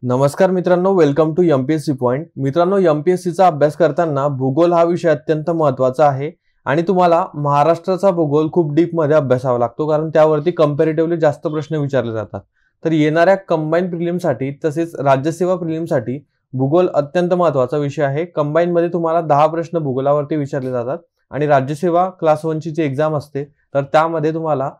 नमस्कार मित्रांनो, welcome to MPSC point. मित्रांनो, एमपीएससीचा अभ्यास करताना भूगोल हा विषय अत्यंत महत्त्वाचा आहे आणि तुम्हाला महाराष्ट्राचा भूगोल खूप डीप मध्ये अभ्यासावा लागतो, कारण त्यावरती कंपॅरेटिव्हली जास्त प्रश्न विचारले जातात. तर येणाऱ्या कंबाईन प्रिलिमसाठी तसेच राज्यसेवा प्रिलिमसाठी भूगोल अत्यंत महत्त्वाचा विषय आहे. कंबाईन मध्ये तुम्हाला 10 प्रश्न भूगोलावरती विचारले जातात आणि राज्यसेवा क्लास 1 ची जी एक्झाम असते तर त्यामध्ये तुम्हाला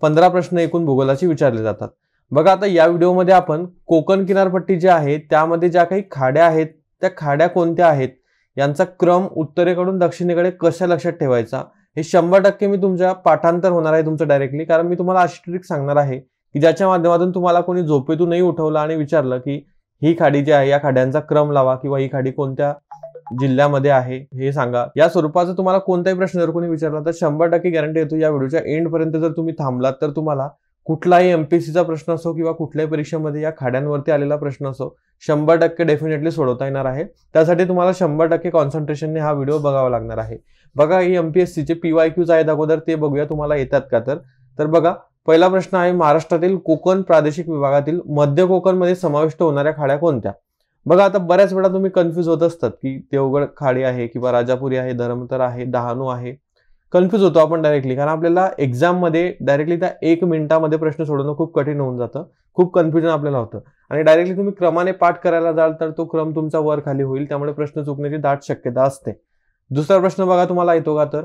15 प्रश्न एकूण भूगोलाचे विचारले जातात. बघा, आता या व्हिडिओमध्ये आपण कोकण किनारपट्टी जी आहे त्यामध्ये ज्या काही खाड्या आहेत त्या खाड्या कोणत्या आहेत, यांचा क्रम उत्तरेकडून दक्षिणेकडे कशा लक्षात ठेवायचा, हे 100% मी तुमच्या पाठांतर होणार आहे तुमचं डायरेक्टली. कारण मी तुम्हाला अशी ट्रिक सांगणार आहे की ज्याच्या माध्यमातून तुम्हाला कोणी झोपेतूनही उठवलं आणि विचारलं की ही खाडी जी आहे या खाड्यांचा क्रम लावा किंवा ही खाडी कोणत्या जिल्ह्यामध्ये आहे हे सांगा, या स्वरूपाचा तुम्हाला कोणताही प्रश्न जर कोणी विचारला तर 100% गॅरंटी देतो या व्हिडिओच्या एंड पर्यंत जर तुम्ही थांबलात तर तुम्हाला कुठलाही एमपीएससीचा प्रश्न असो किंवा कुठल्याही परीक्षेमध्ये या खाड्यांवरती आलेला प्रश्न असो 100% डेफिनेटली सोडवता येणार आहे. त्यासाठी तुम्हाला 100% कॉन्सन्ट्रेशनने हा व्हिडिओ बघावा लागणार आहे. बघा, ही एमपीएससीचे PYQs आहेत अगोदर, ते बघूया तुम्हाला येतात का. तर बघा, पहिला प्रश्न आहे, महाराष्ट्रातील कोकण प्रादेशिक विभागातील मध्य कोकणमध्ये समाविष्ट होणाऱ्या खाड्या कोणत्या. बघा, आता बऱ्याच वेळा तुम्ही कन्फ्यूज होत असतात की देवगड खाडी आहे किंवा राजापुरी आहे, धरमतर आहे, डहाणू आहे. कन्फ्यूज होतो आपण डायरेक्टली, कारण आपल्याला एक्झाम मध्ये डायरेक्टली त्या 1 मिनिटामध्ये प्रश्न सोडवणं खूप कठीण होऊन जातं, खूप कन्फ्युजन आपल्याला होतं आणि डायरेक्टली तुम्ही क्रमाने पाठ करायला जाल तर तो क्रम तुमचा वर खाली होईल, त्यामुळे प्रश्न चुकण्याची दाट शक्यता असते. दुसरा प्रश्न बघा तुम्हाला येतो का, तर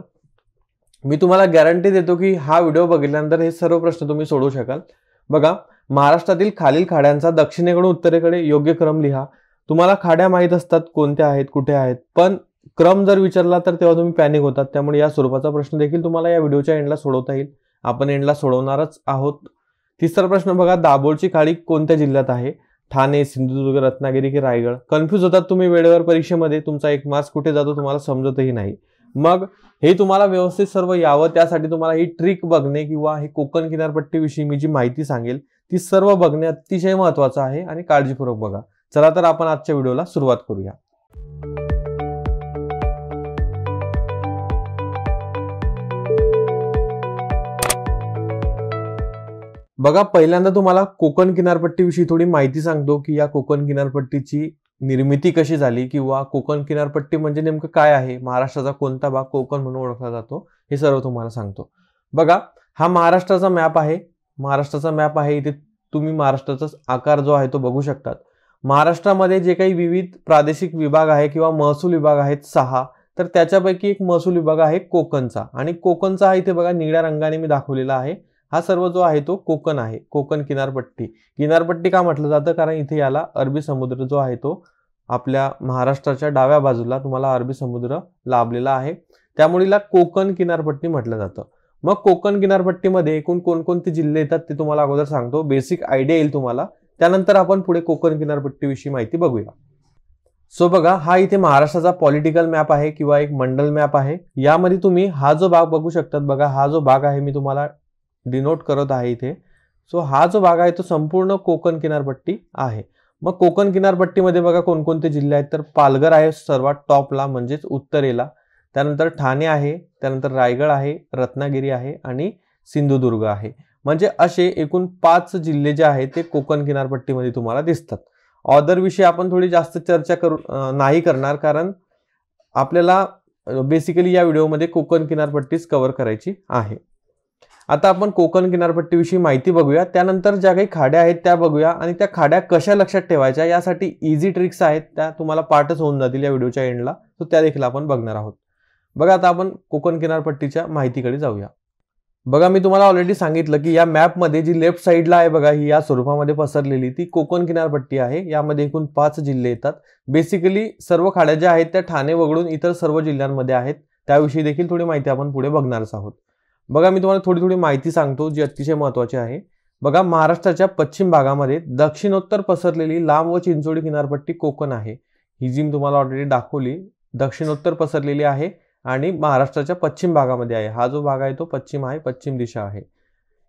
मी तुम्हाला गॅरंटी देतो की हा व्हिडिओ बघितल्यानंतर हे सर्व प्रश्न तुम्ही सोडवू शकाल. बघा, महाराष्ट्रातील खालील खाड्यांचा दक्षिणेकडून उत्तरेकडे योग्य क्रम लिहा. तुम्हाला खाड्या माहीत असतात कोणत्या आहेत, कुठे आहेत, पण क्रम जर विचारला तर तेव्हा तुम्ही पॅनिक होतात. त्यामुळे या स्वरूपाचा प्रश्न देखील तुम्हाला या व्हिडिओच्या एंडला सोडवता येईल, आपण एंडला सोडवणारच आहोत. तिसरा प्रश्न बघा, दाभोळची खाडी कोणत्या जिल्ह्यात आहे, ठाणे, सिंधुदुर्ग, रत्नागिरी की रायगड. कन्फ्यूज होतात तुम्ही वेळेवर, परीक्षेमध्ये तुमचा 1 मार्क्स कुठे जातो तुम्हाला समजतही नाही. मग हे तुम्हाला व्यवस्थित सर्व यावं त्यासाठी तुम्हाला ही ट्रिक बघणे किंवा हे कोकण किनारपट्टीविषयी मी जी माहिती सांगेल ती सर्व बघणे अतिशय महत्त्वाचं आहे आणि काळजीपूर्वक बघा. चला तर आपण आजच्या व्हिडिओला सुरुवात करूया. बघा, पहिल्यांदा तुम्हाला कोकण किनारपट्टीविषयी थोडी माहिती सांगतो की या कोकण किनारपट्टीची निर्मिती कशी झाली किंवा कोकण किनारपट्टी म्हणजे नेमकं काय आहे, महाराष्ट्राचा कोणता भाग कोकण म्हणून ओळखला जातो, हे सर्व तुम्हाला सांगतो. बघा, हा महाराष्ट्राचा मॅप आहे. महाराष्ट्राचा मॅप आहे, इथे तुम्ही महाराष्ट्राचा आकार जो आहे तो बघू शकतात. महाराष्ट्रामध्ये जे काही विविध प्रादेशिक विभाग आहे किंवा महसूल विभाग आहेत 6, तर त्याच्यापैकी एक महसूल विभाग आहे कोकणचा, आणि कोकणचा हा इथे बघा निळ्या रंगाने मी दाखवलेला आहे. हा सर्व जो आहे तो कोकण आहे, कोकण किनारपट्टी. किनारपट्टी का म्हटलं जातं, कारण इथे याला अरबी समुद्र जो आहे तो आपल्या महाराष्ट्राच्या डाव्या बाजूला तुम्हाला अरबी समुद्र लाभलेला आहे, त्यामुळे याला कोकण किनारपट्टी म्हटलं जातं. मग कोकण किनारपट्टीमध्ये एकूण कोणकोणते जिल्हे येतात ते तुम्हाला अगोदर सांगतो, बेसिक आयडिया येईल तुम्हाला. त्यानंतर आपण पुढे कोकण किनारपट्टीविषयी माहिती बघूया. सो बघा, हा इथे महाराष्ट्राचा पॉलिटिकल मॅप आहे किंवा एक मंडल मॅप आहे. यामध्ये तुम्ही हा जो भाग बघू शकतात, बघा हा जो भाग आहे मी तुम्हाला डिनोट करत आहे इथे. सो हा जो भाग आहे तो संपूर्ण कोकण किनारपट्टी आहे. मग कोकण किनारपट्टीमध्ये बघा कोणकोणते जिल्हे आहेत, तर पालघर आहे सर्वात टॉपला म्हणजेच उत्तरेला, त्यानंतर ठाणे आहे, त्यानंतर रायगड आहे, रत्नागिरी आहे आणि सिंधुदुर्ग आहे. म्हणजे असे एकूण 5 जिल्हे जे आहेत ते कोकण किनारपट्टीमध्ये तुम्हाला दिसतात. ऑदर विषयी आपण थोडी जास्त चर्चा नाही करणार, कारण आपल्याला बेसिकली या व्हिडिओमध्ये कोकण किनारपट्टीच कव्हर करायची आहे. आता आपण कोकण किनारपट्टीविषयी माहिती बघूया, त्यानंतर ज्या काही खाड्या आहेत त्या बघूया आणि त्या खाड्या कशा लक्षात ठेवायच्या यासाठी इझी ट्रिक्स आहेत, त्या तुम्हाला पाठच होऊन जातील या व्हिडिओच्या एंडला, तर त्या देखील आपण बघणार आहोत. बघा, आता आपण कोकण किनारपट्टीच्या माहितीकडे जाऊया. बघा, मी तुम्हाला ऑलरेडी सांगितलं की या मॅपमध्ये जी लेफ्ट साईडला आहे बघा, ही या स्वरूपामध्ये पसरलेली ती कोकण किनारपट्टी आहे. यामध्ये एकूण 5 जिल्हे येतात. बेसिकली सर्व खाड्या ज्या आहेत त्या ठाणे वगळून इतर सर्व जिल्ह्यांमध्ये आहेत, त्याविषयी देखील थोडी माहिती आपण पुढे बघणारच आहोत. बघा, मी तुम्हाला थोडी माहिती सांगतो जी अतिशय महत्त्वाची आहे. बघा, महाराष्ट्राच्या पश्चिम भागामध्ये दक्षिणोत्तर पसरलेली लांब व चिंचोळी किनारपट्टी कोकण आहे. ही जी मी तुम्हाला ऑलरेडी दाखवली, दक्षिणोत्तर पसरलेली आहे आणि महाराष्ट्राच्या पश्चिम भागामध्ये आहे. हा जो भाग आहे तो पश्चिम आहे, पश्चिम दिशा आहे.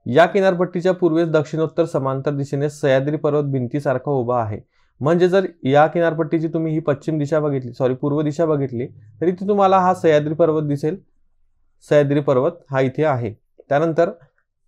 या किनारपट्टीच्या पूर्वेस दक्षिणोत्तर समांतर दिशेने सह्याद्री पर्वत भिंतीसारखा उभा आहे. म्हणजे जर या किनारपट्टीची तुम्ही ही पश्चिम दिशा बघितली, पूर्व दिशा बघितली, तर इथे तुम्हाला हा सह्याद्री पर्वत दिसेल. सह्याद्री पर्वत हा इथे आहे. त्यानंतर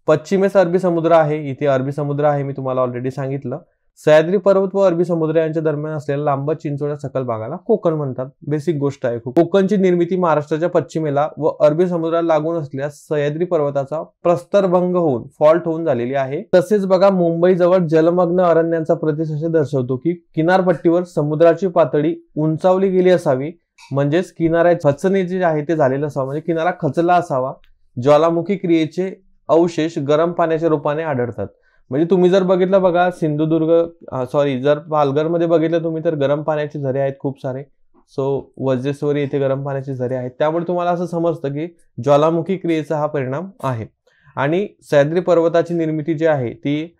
पश्चिमेस अरबी समुद्र आहे, इथे अरबी समुद्र आहे, मी तुम्हाला ऑलरेडी सांगितलं. सह्याद्री पर्वत व अरबी समुद्र यांच्या दरम्यान असलेल्या लांबट चिंचोळ्या सखल भागाला कोकण म्हणतात. बेसिक गोष्ट आहे खूप. कोकणची निर्मिती महाराष्ट्राच्या पश्चिमेला व अरबी समुद्राला लागून असलेल्या सह्याद्री पर्वताचा प्रस्तरभंग होऊन फॉल्ट होऊन झालेली आहे. तसेच बघा मुंबई जवळ जलमग्न अरण्यांचा प्रदेश असे दर्शवतो की किनारपट्टीवर समुद्राची पातळी उंचावली गेली असावी, म्हणजेच किनाऱ्या खचणे जे आहे ते झालेलं असावं, म्हणजे किनारा खचला असावा. ज्वालामुखी क्रियेचे अवशेष गरम पाण्याच्या रूपाने आढळतात. म्हणजे तुम्ही जर बघितलं बघा जर पालघरमध्ये बघितलं तुम्ही तर गरम पाण्याचे झरे आहेत खूप सारे. सो वज्रेश्वरी येथे गरम पाण्याचे झरे आहेत. त्यामुळे तुम्हाला असं समजतं की ज्वालामुखी क्रियेचा हा परिणाम आहे. आणि सह्याद्री पर्वताची निर्मिती जी आहे ती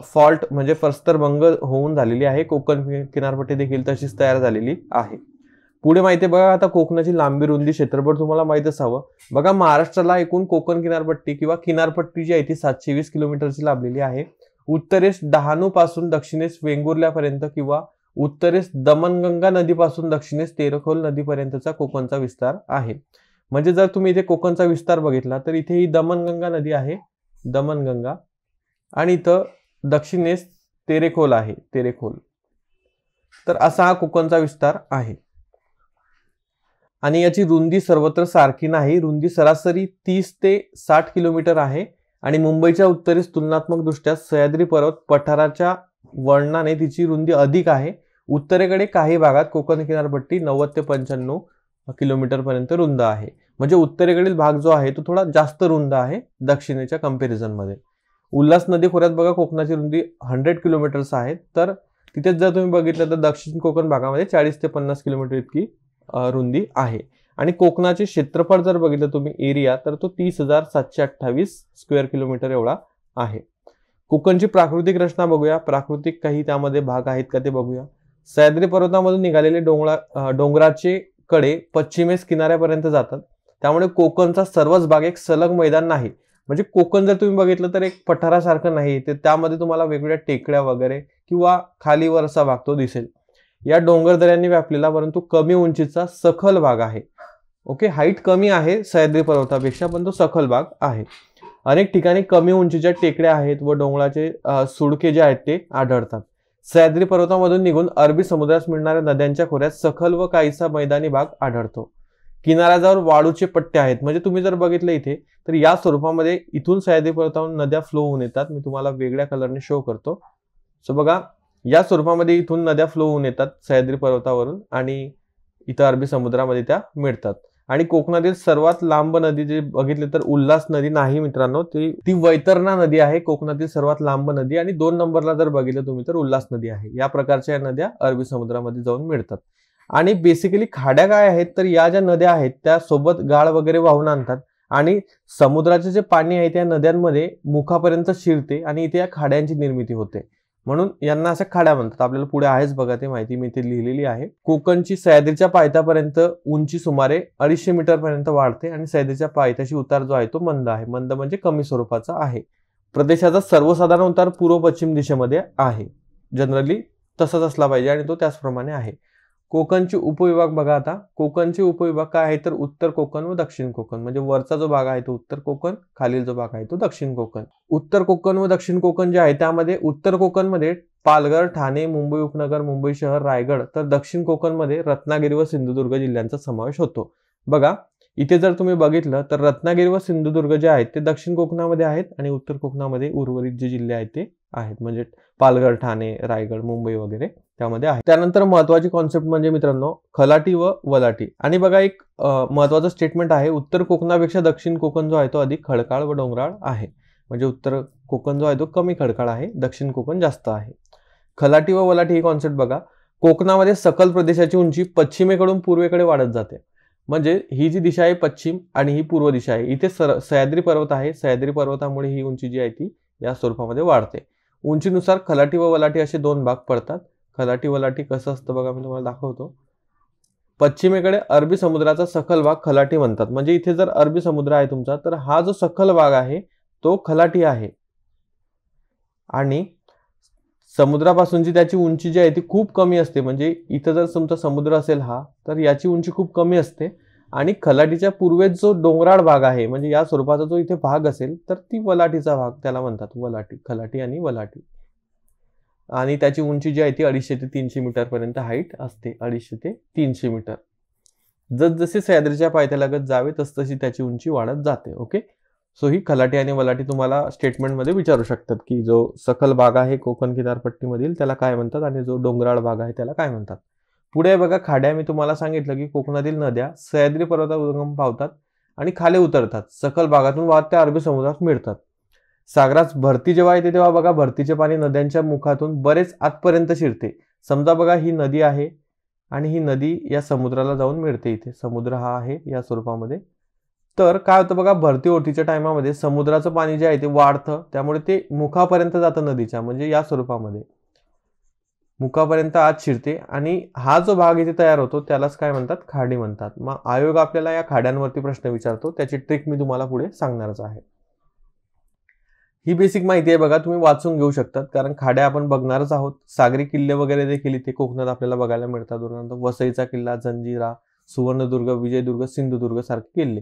फॉल्ट म्हणजे प्रस्तरभंग होऊन झालेली आहे. कोकण किनारपट्टी देखील तशीच तयार झालेली आहे. पुढे माहिती बघा आता कोकणाची लांबी रुंदी क्षेत्रफळ तुम्हाला माहित असावं. बघा महाराष्ट्राला एकूण कोकण किनारपट्टी किंवा किनारपट्टी जी आहे ती 720 किलोमीटरची लाभलेली आहे. उत्तरेस डहाणू पासून दक्षिणेस वेंगुर्ल्यापर्यंत किंवा उत्तरेस दमणगंगा नदीपासून दक्षिणेस तेरेखोल नदीपर्यंतचा कोकणचा विस्तार आहे. म्हणजे जर तुम्ही इथे कोकणचा विस्तार बघितला तर इथे ही दमणगंगा नदी आहे, दमणगंगा, आणि इथं दक्षिणेस तेरेखोल आहे, तेरेखोल. तर असा हा कोकणचा विस्तार आहे. आणि याची रुंदी सर्वत्र सारखी नाही. रुंदी सरासरी 30 ते 60 किलोमीटर आहे. आणि मुंबईच्या उत्तरेस तुलनात्मक दृष्ट्या सह्याद्री पर्वत पठाराच्या वर्णनाने तिची रुंदी अधिक आहे. उत्तरेकडे काही भागात कोकण किनारपट्टी 90 ते 95 किलोमीटर पर्यंत रुंद आहे. म्हणजे उत्तरेकडील भाग जो आहे तो थोडा जास्त रुंद आहे दक्षिणेच्या कंपॅरिझन मध्ये. उल्हास नदी खोऱ्यात बघा कोकणाची रुंदी 100 किलोमीटर्स आहे. तर तिथेच जर तुम्ही बघितलं तर दक्षिण कोकण भागामध्ये 40 ते 50 किलोमीटर इतकी रुंदी आहे. आणि कोकणाचे क्षेत्रफळ जर बघितलं तुम्ही एरिया तर तो 30,728 स्क्वेअर किलोमीटर एवढा आहे. कोकणची प्राकृतिक रचना बघूया. प्राकृतिक काही त्यामध्ये भाग आहेत का ते बघूया. सह्याद्री पर्वतामधून निघालेले डोंगराचे कडे पश्चिमेस किनाऱ्यापर्यंत जातात. त्यामुळे कोकणचा सर्वच भाग एक सलग मैदान नाही. म्हणजे कोकण जर तुम्ही बघितलं तर एक पठारासारखं नाही, ते त्यामध्ये तुम्हाला वेगवेगळ्या टेकड्या वगैरे किंवा खालीवर असा भाग तो दिसेल. या डोंगरदऱ्यांनी व्यापलेला परंतु कमी उंचीचा सखल भाग आहे. ओके, हाईट कमी आहे सह्याद्री पर्वतापेक्षा पण तो सखल भाग आहे. अनेक ठिकाणी कमी उंचीच्या टेकड्या आहेत व डोंगराचे सुडके जे आहेत ते आढळतात. सह्याद्री पर्वतामधून निघून अरबी समुद्रास मिळणाऱ्या नद्यांच्या खोऱ्यात सखल व काहीसा मैदानी भाग आढळतो. किनाऱ्याजवळ वाळूचे पट्टे आहेत. म्हणजे तुम्ही जर बघितलं इथे तर या स्वरूपामध्ये इथून सह्याद्री पर्वतावरून नद्या फ्लो होऊन येतात. मी तुम्हाला वेगळ्या कलरने शो करतो. सो बघा या स्वरूपामध्ये इथून नद्या फ्लो होऊन येतात सह्याद्री पर्वतावरून आणि इथं अरबी समुद्रामध्ये त्या मिळतात. आणि कोकणातील सर्वात लांब नदी जे बघितले तर उल्हास नदी नाही मित्रांनो, ती वैतरणा नदी आहे कोकणातील सर्वात लांब नदी. आणि 2 नंबरला जर बघितलं तुम्ही तर उल्हास नदी आहे. या प्रकारच्या नद्या अरबी समुद्रामध्ये जाऊन मिळतात. आणि बेसिकली खाड्या काय आहेत तर या ज्या नद्या आहेत त्या सोबत गाळ वगैरे वाहून आणतात आणि समुद्राचे जे पाणी आहे त्या नद्यांमध्ये मुखापर्यंत शिरते आणि इथे या खाड्यांची निर्मिती होते. म्हणून यांना अशा खाड्या म्हणतात. आपल्याला पुढे आहेच बघा ते माहिती मी इथे लिहिलेली आहे. कोकणची सह्याद्रीच्या पायथ्यापर्यंत उंची सुमारे 250 मीटर पर्यंत वाढते आणि सह्याद्रीच्या पायथ्याशी उतार जो आहे तो मंद आहे. मंद म्हणजे कमी स्वरूपाचा आहे. प्रदेशाचा सर्वसाधारण उतार पूर्व पश्चिम दिशेमध्ये आहे. जनरली तसंच असला पाहिजे आणि तो त्याचप्रमाणे आहे. कोकणचे उपविभाग बघा आता. कोकणचे उपविभाग काय आहे तर उत्तर कोकण व दक्षिण कोकण. म्हणजे वरचा जो भाग आहे तो उत्तर कोकण, खालील जो भाग आहे तो दक्षिण कोकण. उत्तर कोकण व दक्षिण कोकण जे आहे त्यामध्ये उत्तर कोकण मध्ये पालघर, ठाणे, मुंबई उपनगर, मुंबई शहर, रायगड, तर दक्षिण कोकण मध्ये रत्नागिरी व सिंधुदुर्ग जिल्ह्यांचा समावेश होतो. बघा इथे जर तुम्ही बघितलं तर रत्नागिरी व सिंधुदुर्ग जे आहेत ते दक्षिण कोकणामध्ये आहेत आणि उत्तर कोकणामध्ये उर्वरित जे जिल्हे आहेत ते आहेत. म्हणजे पालघर, ठाणे, रायगड, मुंबई वगैरे त्यामध्ये आहे. त्यानंतर महत्वाची कॉन्सेप्ट म्हणजे मित्रांनो खलाटी व वलाटी. आणि बघा एक महत्वाचं स्टेटमेंट आहे, उत्तर कोकणापेक्षा दक्षिण कोकण जो आहे तो अधिक खडकाळ व डोंगराळ आहे. म्हणजे उत्तर कोकण जो आहे तो कमी खडकाळ आहे, दक्षिण कोकण जास्त आहे. खलाटी व वलाटी ही कॉन्सेप्ट बघा. कोकणामध्ये सकल प्रदेशाची उंची पश्चिमेकडून पूर्वेकडे वाढत जाते. म्हणजे ही जी दिशा आहे पश्चिम आणि ही पूर्व दिशा आहे. इथे सह्याद्री पर्वत आहे. सह्याद्री पर्वतामुळे ही उंची जी आहे ती या स्वरूपामध्ये वाढते. उंचीनुसार खलाटी व वलाटी असे 2 भाग पडतात. खलाटी वलाटी कसं असतं बघा मी तुम्हाला दाखवतो. पश्चिमेकडे अरबी समुद्राचा सखल भाग खलाटी म्हणतात. म्हणजे इथे जर अरबी समुद्र आहे तुमचा तर हा जो सखल भाग आहे तो खलाटी आहे. आणि समुद्रापासूनची त्याची उंची जी आहे ती खूप कमी असते. म्हणजे इथं जर तुमचा समुद्र असेल हा तर याची उंची खूप कमी असते. आणि खलाटीच्या पूर्वेत जो डोंगराळ भाग आहे म्हणजे या स्वरूपाचा जो इथे भाग असेल तर ती वलाटीचा भाग त्याला म्हणतात. वलाटी, खलाटी आणि वलाटी. आणि त्याची उंची जी आहे ती 250 ते 300 मीटर पर्यंत हाईट असते, 250 ते 300 मीटर. जसजसे सह्याद्रीच्या पायथ्यालगत जावे तसतशी त्याची उंची वाढत जाते. ओके, सो ही खलाटी आणि वलाटी तुम्हाला स्टेटमेंटमध्ये विचारू शकतात की जो सखल भाग आहे कोकण किनारपट्टीमधील त्याला काय म्हणतात आणि जो डोंगराळ भाग आहे त्याला काय म्हणतात. पुढे बघा खाड्या. मी तुम्हाला सांगितलं की कोकणातील नद्या सह्याद्री पर्वतावर उगम पावतात आणि खाली उतरतात, सखल भागातून वाहत त्या अरबी समुद्रात मिळतात. सागरात भरती जेव्हा येते तेव्हा बघा भरतीचे पाणी नद्यांच्या मुखातून बरेच आतपर्यंत शिरते. समजा बघा ही नदी आहे आणि ही नदी या समुद्राला जाऊन मिळते. इथे समुद्र हा आहे या स्वरूपामध्ये. तर काय होतं बघा, भरती ओहोटीच्या टायमामध्ये समुद्राचं पाणी जे आहे ते वाढतं, त्यामुळे ते मुखापर्यंत जातं नदीच्या, म्हणजे या स्वरूपामध्ये मुखापर्यंत आत शिरते आणि हा जो भाग इथे तयार होतो त्यालाच काय म्हणतात, खाडी म्हणतात. मग आयोग आपल्याला या खाड्यांवरती प्रश्न विचारतो, त्याची ट्रिक मी तुम्हाला पुढे सांगणारच आहे. ही बेसिक माहिती आहे बघा, तुम्ही वाचून घेऊ शकतात कारण खाड्या आपण बघणारच आहोत. सागरी किल्ले वगैरे देखील इथे कोकणात आपल्याला बघायला मिळतात. उदाहरणार्थ वसईचा किल्ला, जंजिरा, सुवर्णदुर्ग, विजयदुर्ग, सिंधुदुर्ग सारखे किल्ले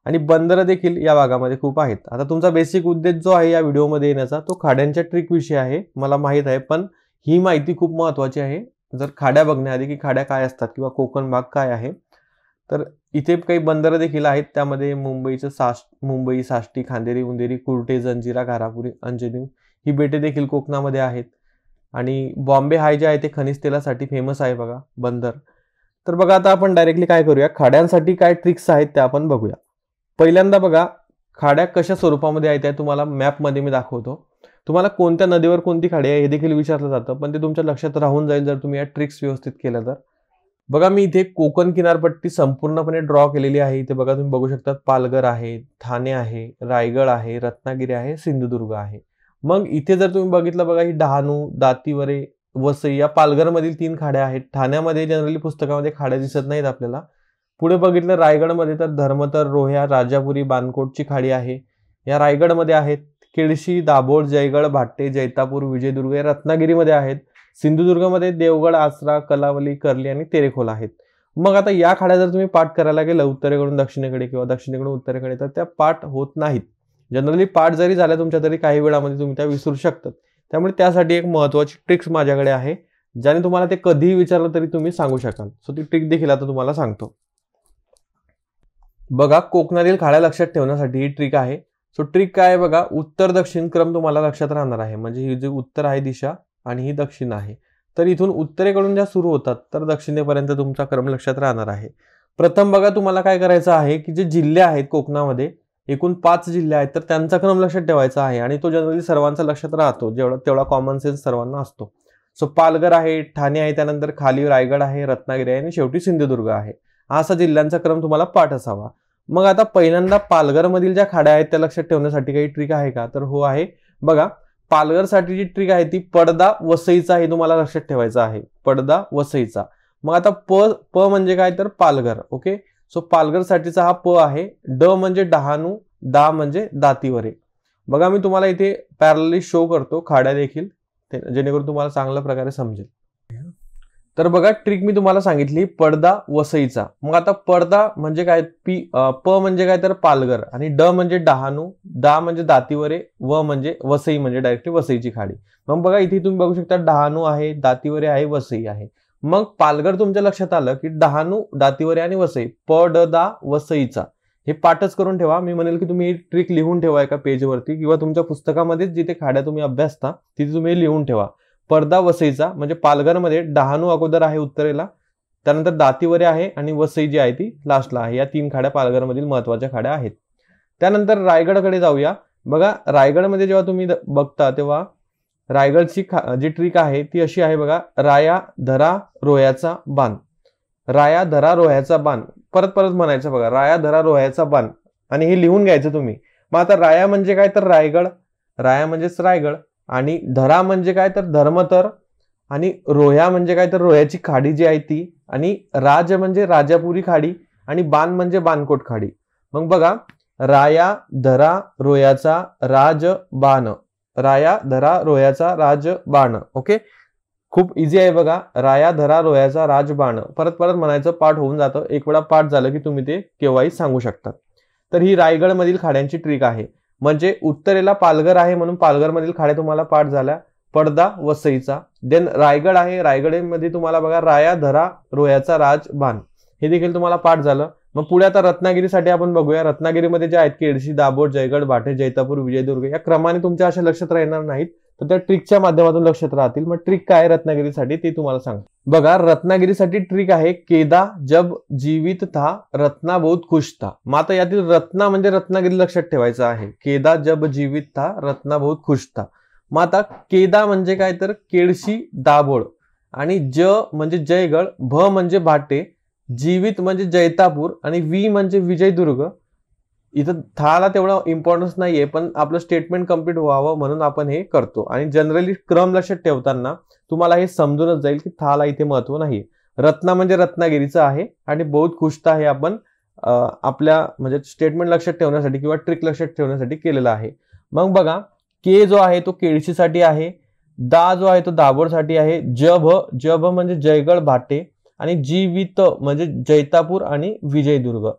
आणि बंदरं देखील या भागामध्ये खूप आहेत. आता तुमचा बेसिक उद्देश जो आहे या व्हिडिओमध्ये येण्याचा तो खाड्यांच्या ट्रिक विषय आहे, मला माहित आहे, पण ही माहिती खूप महत्त्वाची आहे. जर खाड्या बघण्याआधी की खाड्या काय असतात किंवा कोकण भाग काय आहे, तर इथे काही बंदरं देखील आहेत. त्यामध्ये मुंबई, साष्टी, खांदेरी, उंदेरी, कुर्टे, जंजिरा, घारापुरी, अंजनी ही बेटे देखील कोकणामध्ये आहेत. आणि बॉम्बे हाय जे आहे ते खनिज तेलासाठी फेमस आहे बघा बंदर. तर बघा आता आपण डायरेक्टली काय करूया, खाड्यांसाठी काय ट्रिक्स आहेत त्या आपण बघूया. पहिल्यांदा बघा खाड्या कशा स्वरूपामध्ये आहेत त्या तुम्हाला मॅपमध्ये मी दाखवतो. तुम्हाला कोणत्या नदीवर कोणती खाडी आहे हे देखील विचारलं जातं, पण ते तुमच्या लक्षात राहून जाईल जर तुम्ही या ट्रिक्स व्यवस्थित केल्या तर. बघा मी इथे कोकण किनारपट्टी संपूर्णपणे ड्रॉ केलेली आहे. इथे बघा तुम्ही बघू शकता पालघर आहे, ठाणे आहे, रायगड आहे, रत्नागिरी आहे, सिंधुदुर्ग आहे. मग इथे जर तुम्ही बघितलं बघा ही डहाणू, दातिवरे, वसई या पालघरमधील 3 खाड्या आहेत. ठाण्यामध्ये जनरली पुस्तकामध्ये खाड्या दिसत नाहीत आपल्याला. पुढे बघितलं रायगडमध्ये तर धर्मतर, रोह्या, राजापुरी, बानकोटची खाडी आहे, या रायगडमध्ये आहेत. केळशी, दाभोळ, जयगड, भाट्टे, जैतापूर, विजयदुर्ग या रत्नागिरीमध्ये आहेत. सिंधुदुर्गमध्ये देवगड, आसरा, कलावली, कर्ली आणि तेरेखोल आहेत. मग आता या खाड्या जर तुम्ही पाठ करायला गेलं उत्तरेकडून दक्षिणेकडे किंवा दक्षिणेकडून उत्तरेकडे तर त्या पाठ होत नाहीत. जनरली पाठ जरी झाल्या तुमच्या तरी काही वेळामध्ये तुम्ही त्या विसरू शकतात. त्यामुळे त्यासाठी एक महत्त्वाची ट्रिक्स माझ्याकडे आहे, ज्याने तुम्हाला ते कधीही विचारलं तरी तुम्ही सांगू शकाल. सो ती ट्रिक देखील आता तुम्हाला सांगतो. बघा कोकणातील खाड्या लक्षात ठेवण्यासाठी ही ट्रिक आहे. सो ट्रिक काय आहे बघा, उत्तर दक्षिण क्रम तुम्हाला लक्षात राहणार आहे. म्हणजे ही जी उत्तर आहे दिशा आणि ही दक्षिण आहे, तर इथून उत्तरेकडून ज्या सुरू होतात तर दक्षिणेपर्यंत तुमचा क्रम लक्षात राहणार आहे. प्रथम बघा तुम्हाला काय करायचं आहे की जे जिल्हे आहेत कोकणामध्ये एकूण 5 जिल्हे आहेत तर त्यांचा क्रम लक्षात ठेवायचा आहे आणि तो जनरली सर्वांचा लक्षात राहतो, तेवढा कॉमन सेन्स सर्वांना असतो. सो पालघर आहे, ठाणे आहे, त्यानंतर खाली रायगड आहे, रत्नागिरी आहे आणि शेवटी सिंधुदुर्ग आहे. असा जिल्ह्यांचा क्रम तुम्हाला पाठ असावा. मग आता पहिल्यांदा पालघरमधील ज्या खाड्या आहेत त्या लक्षात ठेवण्यासाठी काही ट्रिक आहे का, तर हो आहे. बघा पालघरसाठी जी ट्रिक आहे ती पडदा वसईचा हे तुम्हाला लक्षात ठेवायचं आहे, पडदा वसईचा. मग आता प म्हणजे काय तर पालघर. ओके, सो पालघरसाठीचा हा प आहे. ड म्हणजे डहाणू, दा म्हणजे दातिवरे. बघा मी तुम्हाला इथे पॅरलली शो करतो खाड्या देखील, जेणेकरून तुम्हाला चांगल्या प्रकारे समजेल. तर बघा ट्रिक मी तुम्हाला सांगितली पडदा वसईचा. मग आता पडदा म्हणजे काय, प म्हणजे काय तर पालघर आणि ड म्हणजे डहाणू, दा म्हणजे दातिवरे, व म्हणजे वसई म्हणजे डायरेक्टली वसईची खाडी. मग बघा इथे तुम्ही बघू शकता डहाणू आहे, दातिवरे आहे, वसई आहे. मग पालघर तुमच्या लक्षात आलं की डहाणू, दातिवरे आणि वसई, प ड दा वसईचा हे पाठच करून ठेवा. मी म्हणेल की तुम्ही ही ट्रिक लिहून ठेवा एका पेजवरती किंवा तुमच्या पुस्तकामध्येच जिथे खाड्या तुम्ही अभ्यासता तिथे तुम्ही लिहून ठेवा. पडदा वसईचा म्हणजे पालघरमध्ये डहाणू अगोदर आहे उत्तरेला, त्यानंतर दातिवरे आहे आणि वसई जी आहे ती लास्टला आहे. या 3 खाड्या पालघरमधील महत्वाच्या खाड्या आहेत. त्यानंतर रायगडकडे जाऊया. बघा रायगडमध्ये जेव्हा तुम्ही बघता तेव्हा रायगडची जी ट्रिक आहे ती अशी आहे बघा, राया धरा रोह्याचा बाण, राया धरा रोह्याचा बाण. परत परत म्हणायचं बघा, राया धरा रोह्याचा बाण आणि हे लिहून घ्यायचं तुम्ही. मग आता राया म्हणजे काय तर रायगड, राया म्हणजेच रायगड आणि धरा म्हणजे काय तर धर्मतर आणि रोह्या म्हणजे काय तर रोह्याची खाडी जी आहे ती आणि राज म्हणजे राजापुरी खाडी आणि बाण म्हणजे बानकोट खाडी. मग बघा राया धरा रोह्याचा राज बाण, राया धरा रोह्याचा राज बाण. ओके, खूप इझी आहे बघा, राया धरा रोह्याचा राज बाण. परत परत म्हणायचं, पाठ होऊन जातं. एक वेळा पाठ झालं की तुम्ही ते केव्हाही सांगू शकता. तर ही रायगडमधील खाड्यांची ट्रिक आहे. म्हणजे उत्तरेला पालघर आहे म्हणून पालघरमधील खाड्या तुम्हाला पाठ झाल्या. पडदा वसईचा. देन रायगड आहे, रायगडमध्ये तुम्हाला बघा राया धरा रोयाचा राजबाण, हे देखील तुम्हाला पाठ झालं. मग पुढे आता रत्नागिरीसाठी आपण बघूया. रत्नागिरीमध्ये जे आहेत केडशी, दाभोळ, जयगड, भाटे, जैतापूर, विजयदुर्ग, या क्रमाने तुमच्या अशा लक्षात राहणार नाहीत, तर त्या ट्रिकच्या माध्यमातून लक्षात राहतील. मग ट्रिक काय रत्नागिरीसाठी ते तुम्हाला सांग. बघा रत्नागिरीसाठी ट्रिक आहे केदा जब जीवित था रत्ना बहुत खुश था. मग आता यातील रत्ना म्हणजे रत्नागिरी लक्षात ठेवायचं आहे. केदा जब जीवित था रत्ना बहुत खुश था. मग आता केदा म्हणजे काय तर केडशी, दाभोळ, आणि ज म्हणजे जयगड, भ म्हणजे भाटे, जीवित म्हणजे जैतापूर, आणि वी म्हणजे विजयदुर्ग. इथं थाला तेवढा इम्पॉर्टन्स नाहीये, पण आपलं स्टेटमेंट कम्प्लीट व्हावं म्हणून आपण हे करतो. आणि जनरली क्रम लक्षात ठेवताना तुम्हाला हे समजूनच जाईल की थाला इथे महत्व नाहीये. रत्ना म्हणजे रत्नागिरीचं आहे, आणि बहुत खुशता हे आपण आपल्या म्हणजे स्टेटमेंट लक्षात ठेवण्यासाठी किंवा ट्रिक लक्षात ठेवण्यासाठी केलेलं आहे. मग बघा के जो आहे तो केळशीसाठी आहे, दा जो आहे तो दाभोळसाठी आहे, जब म्हणजे जयगड, भाटे, आणि जीवित म्हणजे जैतापूर आणि विजयदुर्ग.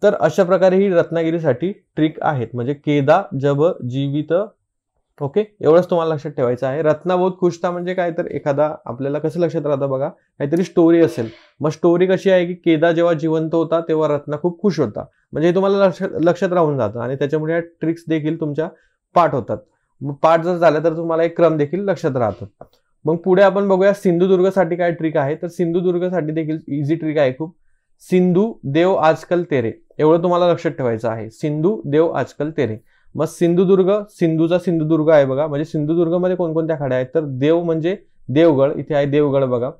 तर अशा प्रकारे ही रत्नागिरीसाठी ट्रिक आहेत, म्हणजे केदा जब जीवित. ओके, एवढंच तुम्हाला लक्षात ठेवायचं आहे. रत्ना बहुत खुश था म्हणजे काय तर एखादा आपल्याला कसं लक्षात राहतं बघा, काहीतरी स्टोरी असेल. मग स्टोरी कशी आहे की केदा जेव्हा जिवंत होता तेव्हा रत्ना खूप खुश होता, म्हणजे हे तुम्हाला लक्षात राहून जातं, आणि त्याच्यामुळे या ट्रिक्स देखील तुमच्या पाठ होतात. मग पाठ जर झाल्या तर तुम्हाला एक क्रम देखील लक्षात राहतो. मग पुढे आपण बघूया सिंधुदुर्गसाठी काय ट्रिक आहे. तर सिंधुदुर्गसाठी देखील इझी ट्रिक आहे खूप. सिंधू देव आजकल तेरे, एवढं तुम्हाला लक्षात ठेवायचं आहे. सिंधू देव आजकल तेरे. मग सिंधुदुर्ग, सिंधूचा सिंधुदुर्ग आहे बघा, म्हणजे सिंधुदुर्गमध्ये कोणकोणत्या खाड्या आहेत तर देव म्हणजे देवगड, इथे आहे देवगड बघा.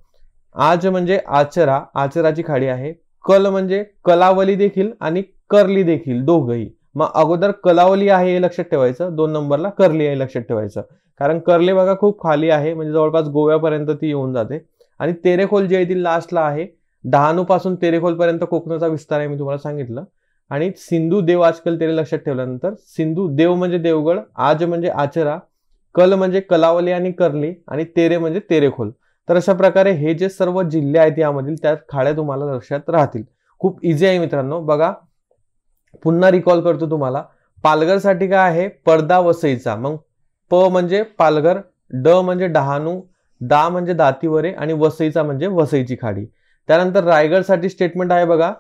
आज म्हणजे आचरा, आचराची खाडी आहे. कल म्हणजे कलावली देखील आणि करली देखील, दोघही. मग अगोदर कलावली आहे हे लक्षात ठेवायचं, 2 नंबरला करली आहे लक्षात ठेवायचं, कारण करले बघा खूप खाली आहे, म्हणजे जवळपास गोव्यापर्यंत ती येऊन जाते. आणि तेरेखोल जी आहे ती लास्टला आहे. डहाणू पासून तेरेखोल पर्यंत कोकणाचा विस्तार आहे, मी तुम्हाला सांगितलं. आणि सिंधू देव आजकल तेरे लक्षात ठेवल्यानंतर सिंधू देव म्हणजे देवगड, आज म्हणजे आचरा, कल म्हणजे कलावली आणि करली, आणि तेरे म्हणजे तेरेखोल. तर अशा प्रकारे हे जे सर्व जिल्हे आहेत यामधील त्या खाड्या तुम्हाला लक्षात राहतील. खूप इझी आहे मित्रांनो. बघा पुन्हा रिकॉल करतो तुम्हाला. पालघरसाठी काय आहे पडदा वसईचा. मग प म्हणजे पालघर, ड म्हणजे डहाणू, दा म्हणजे दातिवरे, आणि वसईचा म्हणजे वसईची खाडी. त्यानंतर रायगडसाठी स्टेटमेंट आहे बघा,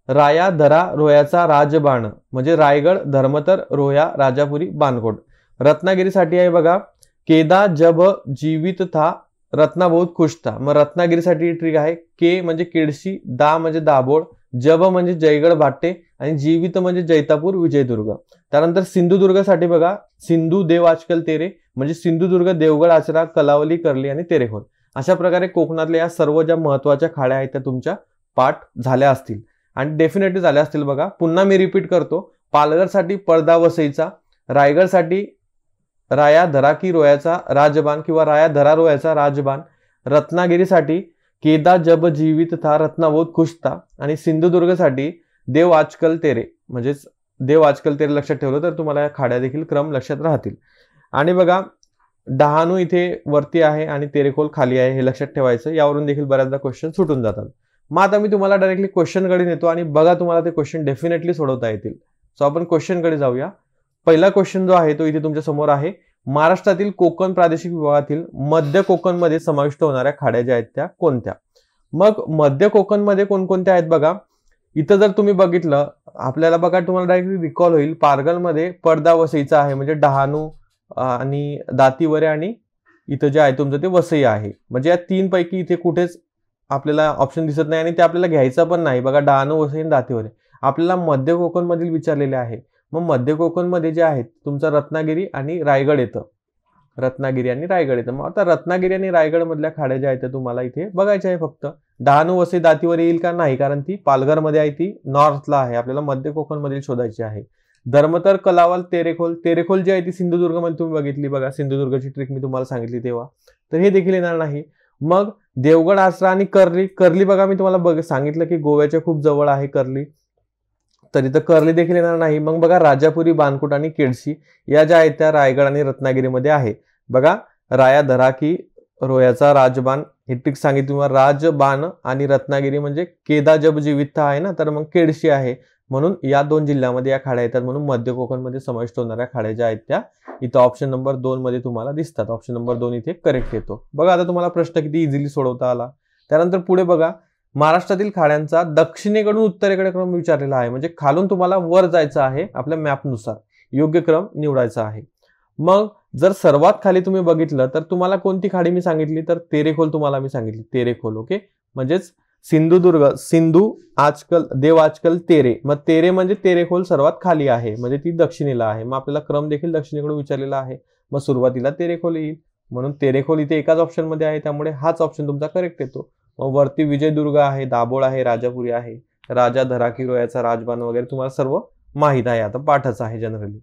राया धरा रोयाचा राजबाण, म्हणजे रायगड, धर्मतर, रोया, राजापुरी, बाणकोट. रत्नागिरीसाठी आहे बघा, केदा जब जीवित था रत्ना बहुत खुश था. मग रत्नागिरीसाठी ट्रिक आहे के म्हणजे केडशी, दा म्हणजे दाभोळ, जब म्हणजे जयगड, भाटे, आणि जीवित म्हणजे जैतापूर, विजयदुर्ग. त्यानंतर सिंधुदुर्गसाठी बघा, सिंधू देव आजकल तेरे, म्हणजे सिंधुदुर्ग, देवगड, आचरा, कलावली, करली आणि तेरेखोल. अशा प्रकारे कोकणातल्या या सर्व ज्या महत्वाच्या खाड्या आहेत त्या तुमच्या पाठ झाल्या असतील, आणि डेफिनेटली झाल्या असतील. बघा पुन्हा मी रिपीट करतो. पालघरसाठी पडदा वसईचा, रायगडसाठी राया धरा की रोयाचा राजबाण किंवा राया धरा रोयाचा राजबाण, रत्नागिरीसाठी केदा जब जीवित था रत्ना बहुत खुश था, आणि सिंधुदुर्गसाठी देव आजकल तेरे, म्हणजेच देव आजकल तेरे लक्षात ठेवलं तर तुम्हाला या खाड्या देखील क्रम लक्षात राहतील. आणि बघा डहाणू इथे वरती आहे आणि तेरेखोल खाली आहे, हे लक्षात ठेवायचं. यावरून देखील बऱ्याचदा क्वेश्चन सुटून जातात. मग आता मी तुम्हाला डायरेक्टली क्वेश्चनकडे नेतो, आणि बघा तुम्हाला ते क्वेश्चन डेफिनेटली सोडवता येतील. सो आपण क्वेश्चनकडे जाऊया. पहिला क्वेश्चन जो आहे तो इथे तुमच्या समोर आहे. महाराष्ट्रातील कोकण प्रादेशिक विभागातील मध्य कोकणमध्ये समाविष्ट होणाऱ्या खाड्या ज्या आहेत त्या कोणत्या. मग मध्य कोकणमध्ये कोणकोणत्या आहेत बघा. इथं जर तुम्ही बघितलं आपल्याला बघा तुम्हाला डायरेक्टली रिकॉल होईल. पारगलमध्ये पडदा वसईचा आहे, म्हणजे डहाणू आणि दातिवरे, आणि इथं जे आहे तुमचं ते वसई आहे. म्हणजे या 3 पैकी इथे कुठेच आपल्याला ऑप्शन दिसत नाही, आणि ते आपल्याला घ्यायचा पण नाही. बघा डहाणू, वसई आणि दातिवरे आपल्याला मध्य कोकण मधील विचारलेले आहे. मग मध्य कोकण मध्ये जे आहेत तुमचा रत्नागिरी आणि रायगड येतं, रत्नागिरी आणि रायगड येतं. मग आता रत्नागिरी आणि रायगड मधल्या खाड्या ज्या आहेत त्या तुम्हाला इथे बघायच्या आहे फक्त. डहाणू, वसई, दातिवरे येईल का नाही, कारण ती पालघरमध्ये आहे, ती नॉर्थला आहे. आपल्याला मध्य कोकण मधील शोधायची आहे. धर्मतर, कलावल, तेरेखोल. तेरेखोल जी आहे ती सिंधुदुर्ग मध्ये तुम्ही बघितली बघा, सिंधुदुर्गची ट्रिक मी तुम्हाला सांगितली तेव्हा, तर हे देखील येणार नाही. मग देवगड, आचरा आणि करली. करली बघा मी तुम्हाला सांगितलं की गोव्याच्या खूप जवळ आहे करली, तर इथं करली देखील येणार नाही. मग बघा राजापुरी, बाणकोट आणि केडशी या ज्या आहेत त्या रायगड आणि रत्नागिरीमध्ये आहे. बघा राया धरा की रोयाचा राजबाण हे ट्रिक सांगितली. राजबाण आणि रत्नागिरी म्हणजे केदा जब जीवित आहे ना, तर मग केडशी आहे. म्हणून या 2 जिल्ह्यामध्ये या खाड्या येतात, म्हणून मध्य कोकणमध्ये समाविष्ट होणाऱ्या खाड्या ज्या आहेत त्या इथं ऑप्शन नंबर 2 मध्ये तुम्हाला दिसतात. ऑप्शन नंबर 2 इथे करेक्ट येतो. बघा आता तुम्हाला प्रश्न किती इझिली सोडवता आला. त्यानंतर पुढे बघा, महाराष्ट्रातील खाड्यांचा दक्षिणेकडून उत्तरेकडे क्रम विचारलेला आहे. म्हणजे खालून तुम्हाला वर जायचं आहे, आपल्या मॅपनुसार योग्य क्रम निवडायचा आहे. मग जर सर्वात खाली तुम्ही बघितलं तर तुम्हाला कोणती खाडी मी सांगितली, तर तेरेखोल तुम्हाला मी सांगितली, तेरेखोल. ओके, म्हणजेच सिंधुदुर्ग, सिंधू आजकल देव आजकल तेरे, मग तेरे म्हणजे तेरेखोल सर्वात खाली आहे, म्हणजे ती दक्षिणेला आहे. मग आपल्याला क्रम देखील दक्षिणेकडून विचारलेला आहे, मग सुरुवातीला तेरेखोल येईल, म्हणून तेरेखोल इथे एकाच ऑप्शन मध्ये आहे, त्यामुळे हाच ऑप्शन तुमचा करेक्ट येतो. मग वरती विजयदुर्ग आहे, दाभोळ आहे, राजापुरी आहे, राजा धराकी रोयाचा राजबाण वगैरे तुम्हाला सर्व माहित आहे, आता पाठच आहे जनरली.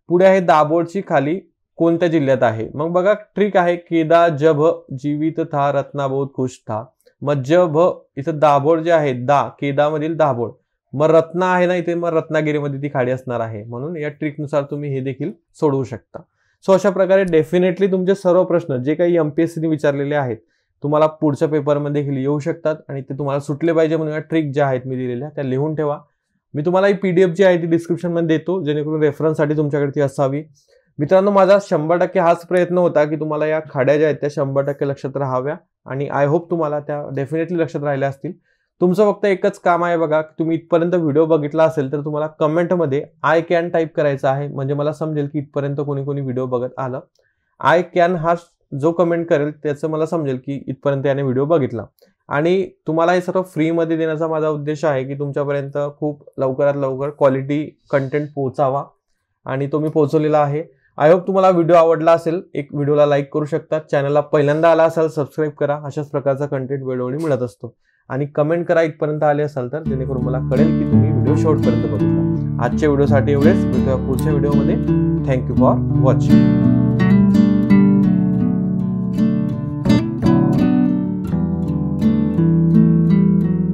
पुढे आहे दाभोळची खाली कोणत्या जिल्ह्यात आहे. मग बघा ट्रिक आहे, केदा जभ जीवित था रत्ना बहुत खुश था. मग जभ इथं दाभोळ जे आहे, केदामधील दाभोळ, मग रत्ना आहे ना इथे, मग रत्नागिरीमध्ये ती खाडी असणार आहे. म्हणून या ट्रिकनुसार तुम्ही हे देखील सोडवू शकता. सो अशा प्रकारे डेफिनेटली तुमचे सर्व प्रश्न जे काही एमपीएससीने विचारलेले आहेत तुम्हाला पुढच्या पेपरमध्ये देखील येऊ शकतात, आणि ते तुम्हाला सुटले पाहिजे म्हणून या ट्रिक ज्या आहेत मी दिलेल्या त्या लिहून ठेवा. मी तुम्हाला ही पीडीएफ जी आहे ती डिस्क्रिप्शनमध्ये देतो, जेणेकरून रेफरन्ससाठी तुमच्याकडे ती असावी. मित्रांनो, माझा 100% हाच प्रयत्न होता की तुम्हाला या खाड्या ज्या आहेत त्या 100% लक्षात राहाव्या, आणि आय होप तुम्हाला त्या डेफिनेटली लक्षात राहिल्या असतील. तुमचं फक्त एकच काम आहे बघा, तुम्ही इथपर्यंत व्हिडिओ बघितला असेल तर तुम्हाला कमेंटमध्ये आय कॅन टाईप करायचं आहे, म्हणजे मला समजेल की इथपर्यंत कोणी कोणी व्हिडिओ बघत आलं. आय कॅन हा जो कमेंट करेल त्याचं मला समजेल की इथपर्यंत याने व्हिडिओ बघितला. आणि तुम्हाला हे सर्व फ्रीमध्ये देण्याचा माझा उद्देश आहे की तुमच्यापर्यंत खूप लवकरात लवकर क्वालिटी कंटेंट पोहोचावा, आणि तो मी पोहोचवलेला आहे. आय होप तुम्हाला व्हिडिओ आवडला असेल. एक व्हिडिओला लाईक करू शकता, चॅनलला पहिल्यांदा आला असाल सबस्क्राईब करा, अशाच प्रकारचा कंटेंट वेळोवेळी मिळत असतो. आणि कमेंट करा इथपर्यंत आले असाल तर, जेणेकरून मला कळेल की तुम्ही व्हिडिओ शेवटपर्यंत बघितला. आजच्या व्हिडिओसाठी एवढेच, भेटूया पुढच्या व्हिडिओमध्ये. Thank you for watching.